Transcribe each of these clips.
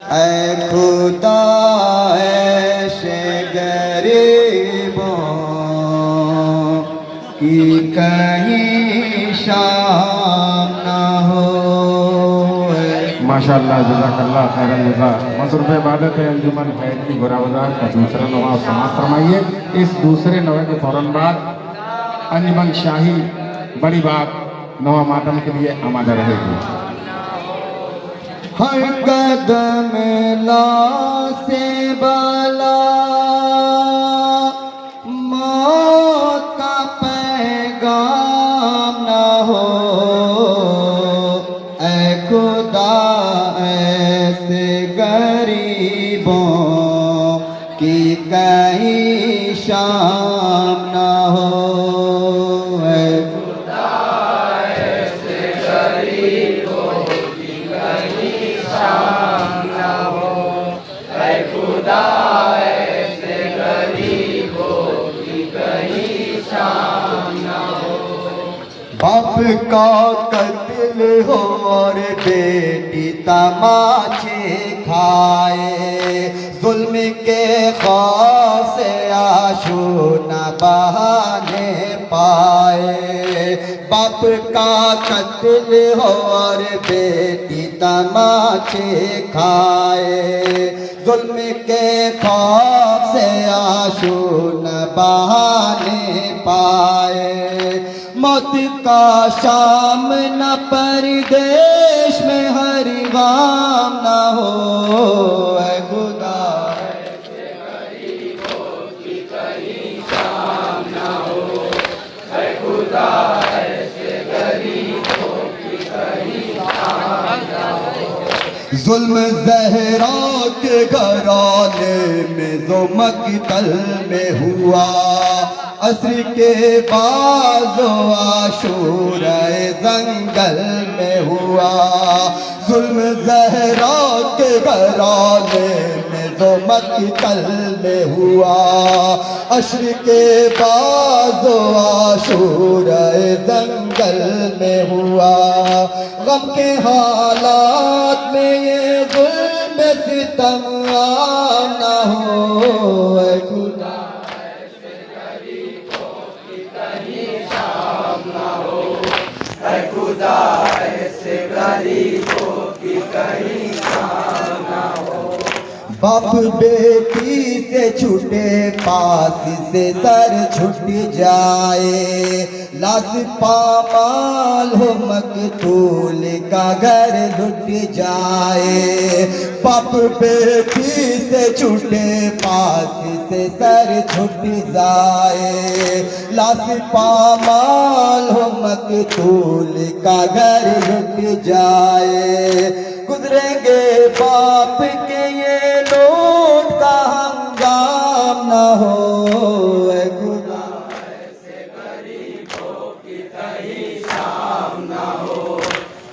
ऐ खुदा ऐसे गरीबों की कहीं शाम ना हो। माशाअल्लाह जज़ाकल्लाह खैरन जज़ा। मसरूफ़ इबादत है अंजुमन खैर की गोरा बाजार का दूसरा नवा समाप्त फरमाइए। इस दूसरे नवे के फौरन बाद अंजुमन शाही बड़ी बात नवा मातम के लिए आमादा रहेगी। हर कदम ला से बला मौत का पैगाम न हो। ऐ खुदा ऐसे गरीबों की कहीं शाम न हो। बाप का कत्ल हो और बेटी तमाचे खाए, जुल्म के खौफ से आंसू न बहाने पाए। बाप का कत्ल हो और बेटी तमाचे खाए, जुल्म के खौफ से आंसू न बहाने पाए। मौत का शाम न परदेश में हर गाम न हो। ऐ खुदा ऐसे गरीबों की कहीं शाम न हो। ऐ खुदा ऐसे गरीबों की कहीं शाम न हो। जुल्म ज़हरा के घराने में जो मक्तल में हुआ, असर के बाद आशूरे जंगल में हुआ। जुल्म ज़हरा के घराने में जो मक्तल में हुआ, असर के बाद आशूरे जंगल में हुआ। गम के हालात में ये जुल्म सितम आम न हो। ऐ खुदा खुदा ऐसे गरीबों की कहीं शाम ना हो। बाप बेटी से छूटे पास से सर छूट जाए, लाश पामाल हो मकतूल का घर लुट जाए। बाप बेटी से छूटे पास से सर छूट जाए, लाश पामाल हो मकतूल का घर लुट जाए। गुजरेंगे बाप के ये लौट का हंगाम न हो। ऐ खुदा ऐसे गरीबों की कहीं शाम न हो।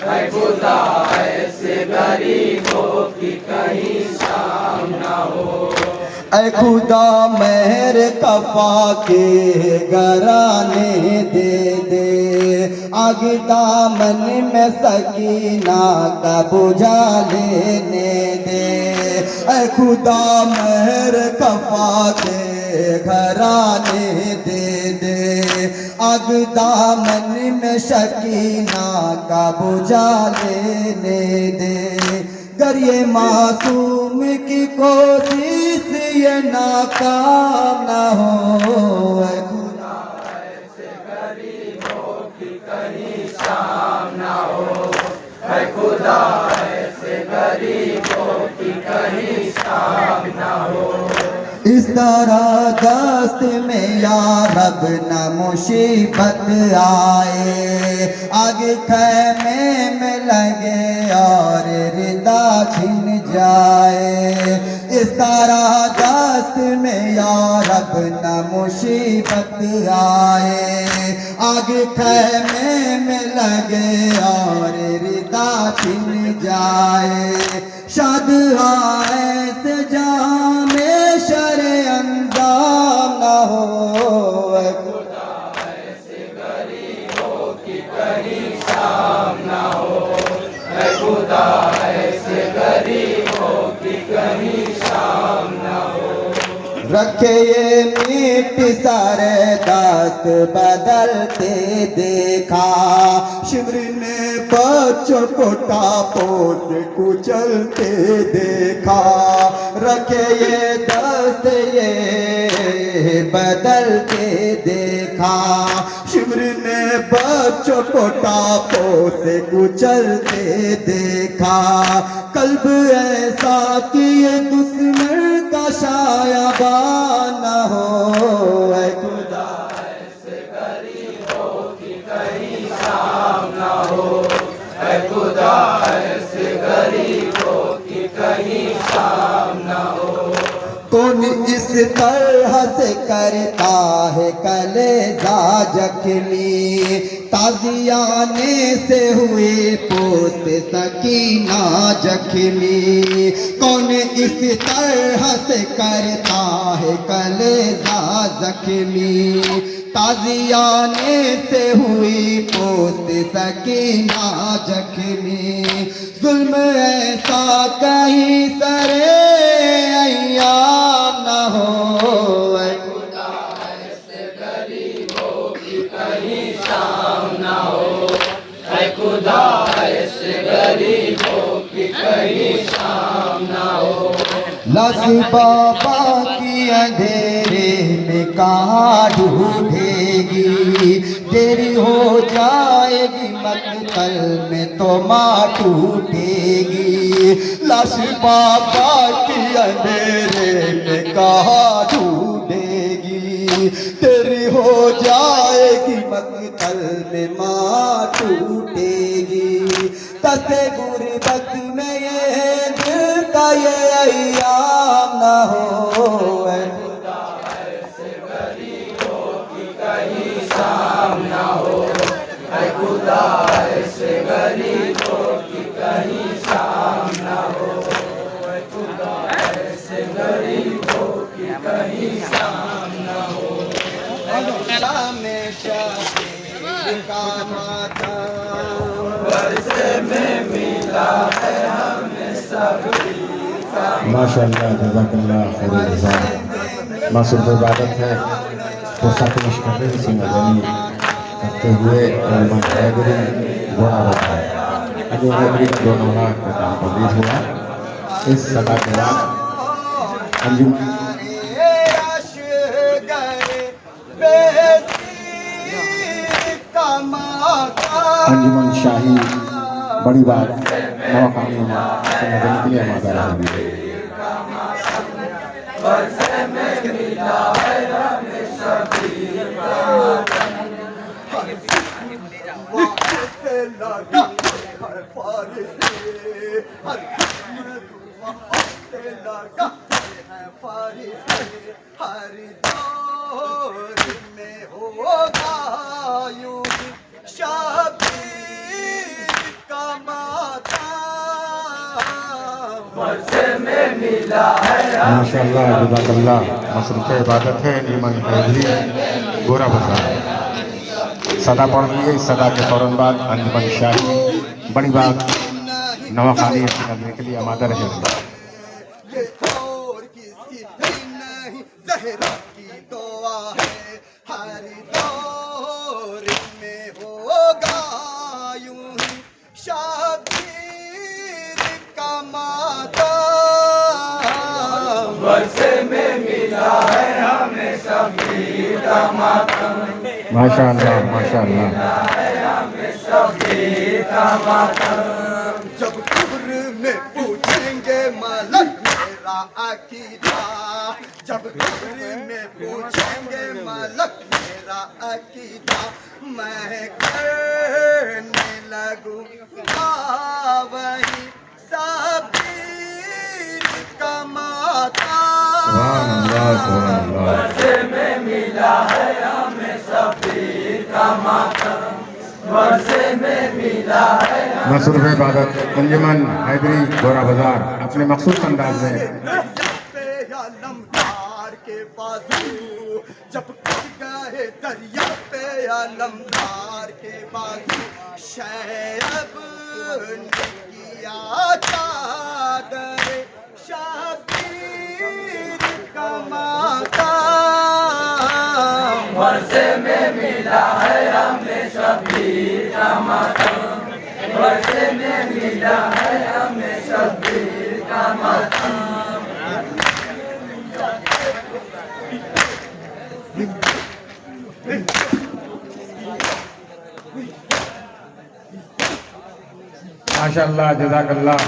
ऐ खुदा ऐसे गरीबों की कहीं शाम न हो। ऐ खुदा मेहर कफा के घराने दे दे, आग दामन में सकीना का बुझा लेने दे। ऐ खुदा मेहर कफा के घराने दे दे, आग दामन में सकीना का बुझा लेने दे। गर ये मासूम की कोशिश ये नाकाम ना हो। ऐ खुदा ऐसे गरीबों की कहीं शाम ना हो। ऐ खुदा ऐसे गरीबों की कहीं शाम ना हो। इस तरह दस्त में या रब न मुसीबत आए, आगे खैमे में लगे और रिदा छिन जाए। इस तरह दस्त में या रब न मुसीबत आए, आगे खैमे में लगे और रिदा छिन जाए। शाद आए से जामे शरे अंजाम न हो। ऐ खुदा ऐसे गरीबों की कहीं शाम न हो। ऐ खुदा ऐसे गरीबों रखे ये मीठ सारे दास्त बदलते देखा। शिविर ने बच्चों को टापों से कुचलते देखा। रखे ये दस्त ये बदलते देखा। शिविर ने बच्चों को टापों से कुचलते देखा। कल्ब ऐसा कि ये दुश्मन का शायाबान न हो। ऐ खुदा ऐसे गरीब हो कि कहीं शाम न हो। ऐ खुदा ऐसे गरीब हो कि कहीं शाम न हो। कौन इस तरह से करता है कलेजा जख्मी। ताजियाने से हुए पोत सकीना जख्मी। कौन इस तरह से करता है कलेजा जख्मी। ताजियाने से हुई पोत सकीना जख्मी। जुल्म ऐसा कहीं सरे अय्याम न हो। ऐ खुदा ऐसे गरीब हो कि कहीं शाम न हो। ऐ खुदा ऐसे गरीब हो कि कहीं शाम न हो। लाश बाबा की अंधेरे में कहाँ ढूंढेगी। देरी हो जाएगी मक्तल में तो माँ टूटेगी। लाश बाबा की अंधेरे में कहाँ ढूंढेगी। देरी हो जाएगी मक्तल में माँ टूटेगी। तसे गुर्बत में ये दिल का ये अय्याम न हो। ऐ खुदा ऐसे गरीब हो कि कहीं शाम न हो। ऐ खुदा ऐसे गरीब हो कि कहीं शाम न हो। ऐ खुदा ऐसे गरीब हो कि कहीं शाम न हो। हमेशा का माता वर्षे में मिला है हमें सभी का। माशाअल्लाह, जज़ाकल्लाह खैरुल जज़ा। मासूम इबादत है फुर्सत मुश्किल इसी मदनी करते हुए अंजुमन हैदरी घोड़ा बजा है। अंजुमन हैदरी का दोनों लाख का दाम बंदी हुआ। इस सदा के बाद अंजुमन अंजुमन शाही बड़ी बात नवाखानी में सुनने के लिए हमारा रहेगी। हर दौर में होगा यूं शबीर का माता वर्षे में मिला है। माशाअल्लाह, जज़ाकल्लाह। मसरूफ़ इबादत है अंजुमन हैदरी गोरा बाजार। सदा पढ़ ली है। इस सदा के फौरन बाद अंजुमन शाही बड़ी बात नवाखानी करने के लिए आमादा रहेगा। ये और किसी की नहीं ज़हरा की दुआ है। हर दौर में होगा यूं ही शबीर का माता वर्षे में मिला है हमें शबीर का माता। माशाअल्लाह, माशाअल्लाह। जब कब्र में पूछेंगे मलक मेरा अकीदा। जब कब्र में पूछेंगे मलक मेरा अकीदा। मैं करने लगूंगा वही शबीर का माता। वर्षे में मिला है हमें शबीर का माता। वर्षे में मिला है मसरूफ़ इबादत अंजुमन हैदरी गोरा बाजार अपने मखसूस अंदाज में लम्हार के बाजू। जब कट गए दरिया पे लम्हार के बाजू। शैब ने किया चादर शबीर का माता। वर्षे में मिला है हमें शबीर का मातम, वर्षे में मिला है हमें शबीर का मातम। माशाअल्लाह, जज़ाकल्लाह।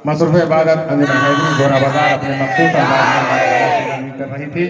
मसरूफ़ इबादत अंजुमन हैदरी घोड़ा बाजार अपने मखसूस अंदाज में कर रही थी।